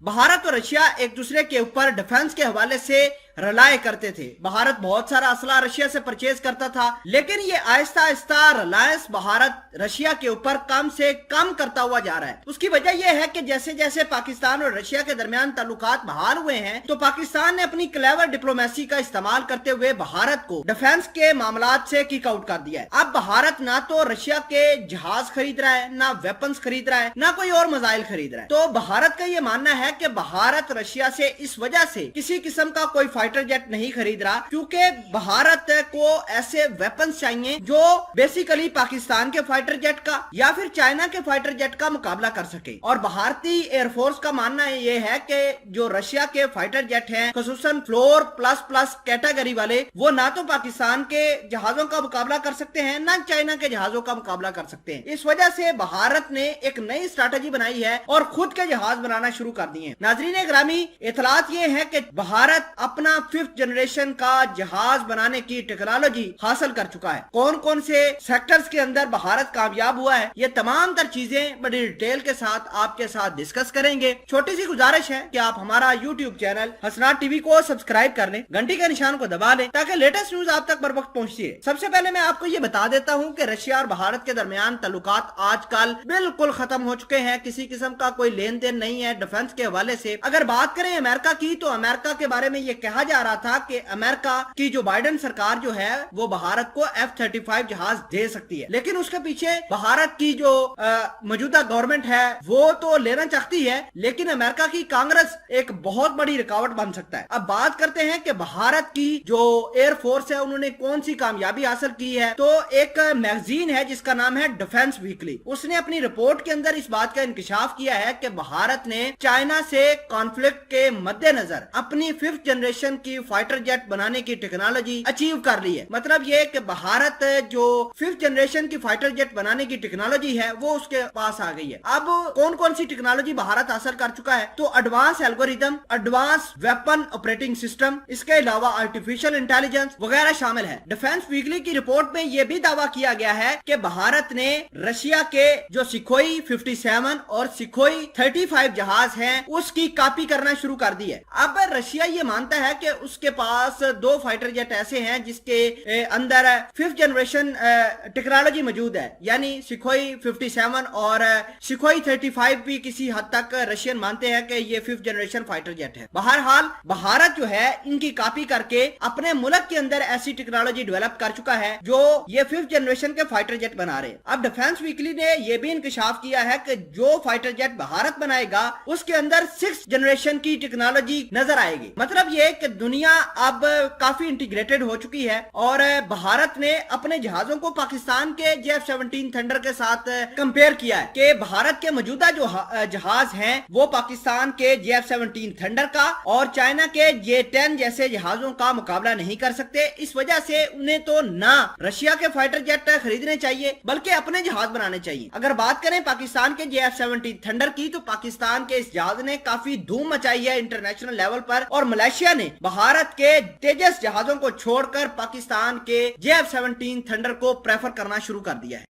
भारत और रशिया एक दूसरे के ऊपर डिफेंस के हवाले से रिलाय करते थे। भारत बहुत सारा असला रशिया से परचेज करता था, लेकिन ये आहिस्ता आहिस्ता रिलायंस भारत रशिया के ऊपर कम से कम करता हुआ जा रहा है। उसकी वजह यह है कि जैसे जैसे पाकिस्तान और रशिया के दरमियान ताल्लुकात बहाल हुए हैं, तो पाकिस्तान ने अपनी क्लेवर डिप्लोमेसी का इस्तेमाल करते हुए भारत को डिफेंस के मामलात से किक आउट कर दिया है। अब भारत ना तो रशिया के जहाज खरीद रहा है, ना वेपन्स खरीद रहा है, ना कोई और मिसाइल खरीद रहा है। तो भारत का ये मानना है कि भारत रशिया से इस वजह से किसी किस्म का कोई फाइटर जेट नहीं खरीद रहा, क्योंकि भारत को ऐसे वेपन्स चाहिए जो बेसिकली पाकिस्तान के फाइटर जेट का या फिर चाइना के फाइटर जेट का मुकाबला कर सके। और भारतीय एयरफोर्स का मानना ये है कि जो रशिया के फाइटर जेट हैं, खसूसन फ्लोर प्लस प्लस कैटेगरी वाले, वो ना तो पाकिस्तान के जहाजों का मुकाबला कर सकते हैं, ना चाइना के जहाजों का मुकाबला कर सकते हैं। इस वजह से भारत ने एक नई स्ट्रैटेजी बनाई है और खुद के जहाज बनाना शुरू कर दिए। नाजरीन ग्रामी, इतलात ये है कि भारत अपना 5th जनरेशन का जहाज बनाने की टेक्नोलॉजी हासिल कर चुका है। कौन कौन से सेक्टर्स के अंदर भारत कामयाब हुआ है, ये तमाम तर चीजें बड़ी डिटेल के साथ आपके साथ डिस्कस करेंगे। छोटी सी गुजारिश है कि आप हमारा यूट्यूब चैनल हसनात टीवी को सब्सक्राइब कर लें, घंटी के निशान को दबा लें, ताकि लेटेस्ट न्यूज आप तक बर वक्त पहुंचती है। सबसे पहले मैं आपको ये बता देता हूँ कि रशिया और भारत के दरमियान ताल्लुकात आजकल बिल्कुल खत्म हो चुके हैं। किसी किस्म का कोई लेन देन नहीं है डिफेंस के हवाले से। अगर बात करें अमेरिका की, तो अमेरिका के बारे में ये कहा जा रहा था कि अमेरिका की जो बाइडेन सरकार जो है वो भारत को F-35 जहाज दे सकती है, लेकिन उसके पीछे भारत की जो मौजूदा गवर्नमेंट है वो तो लेना चाहती है, लेकिन अमेरिका की कांग्रेस एक बहुत बड़ी रुकावट बन सकता है। अब बात करते हैं कि भारत की जो एयरफोर्स है उन्होंने कौन सी कामयाबी हासिल की है। तो एक मैगजीन है जिसका नाम है डिफेंस वीकली, उसने अपनी रिपोर्ट के अंदर इस बात का इंकशाफ किया है कि भारत ने चाइना से कॉन्फ्लिक्ट के मद्देनजर अपनी 5th जनरेशन की फाइटर जेट बनाने की टेक्नोलॉजी अचीव कर ली है। मतलब ये कि भारत जो 5th जनरेशन की फाइटर जेट बनाने की टेक्नोलॉजी है वो उसके पास आ गई है। अब कौन कौन सी टेक्नोलॉजी भारत हासिल कर चुका है, तो advance algorithm, advance weapon operating system, इसके अलावा आर्टिफिशियल इंटेलिजेंस वगैरह शामिल है। डिफेंस वीकली की रिपोर्ट में यह भी दावा किया गया है कि भारत ने रशिया के जो सुखोई 57 और सुखोई 35 जहाज हैं उसकी कॉपी करना शुरू कर दी है। अब रशिया ये मानता है कि उसके पास 2 फाइटर जेट ऐसे हैं जिसके अंदर 5th जनरेशन टेक्नोलॉजी मौजूद है, यानी सुखोई 57 और सुखोई 35 भी किसी हद तक रशियन मानते हैं कि ये 5th जनरेशन फाइटर जेट है। बहरहाल भारत जो है इनकी कॉपी करके अपने मुल्क के अंदर ऐसी टेक्नोलॉजी डेवलप कर चुका है जो ये 5th जनरेशन के फाइटर जेट बना रहे हैं। अब डिफेंस वीकली ने यह भी इंकशाफ किया है कि जो फाइटर जेट भारत बनाएगा उसके अंदर 6th जनरेशन की टेक्नोलॉजी नजर आएगी। मतलब ये कि दुनिया अब काफी इंटीग्रेटेड हो चुकी है और भारत ने अपने जहाजों को पाकिस्तान के J-17 थंडर के साथ कंपेयर किया है कि भारत के मौजूदा जो जहाज हैं वो पाकिस्तान के J-17 थंडर का और चाइना के J-10 जैसे जहाजों का मुकाबला नहीं कर सकते। इस वजह से उन्हें तो ना रशिया के फाइटर जेट खरीदने चाहिए बल्कि अपने जहाज बनाने चाहिए। अगर बात करें पाकिस्तान के J-17 थंडर की, तो पाकिस्तान के इस जहाज ने काफी धूम मचाई है इंटरनेशनल लेवल पर और मलेशिया ने भारत के तेजस जहाजों को छोड़कर पाकिस्तान के J-17 थंडर को प्रेफर करना शुरू कर दिया है।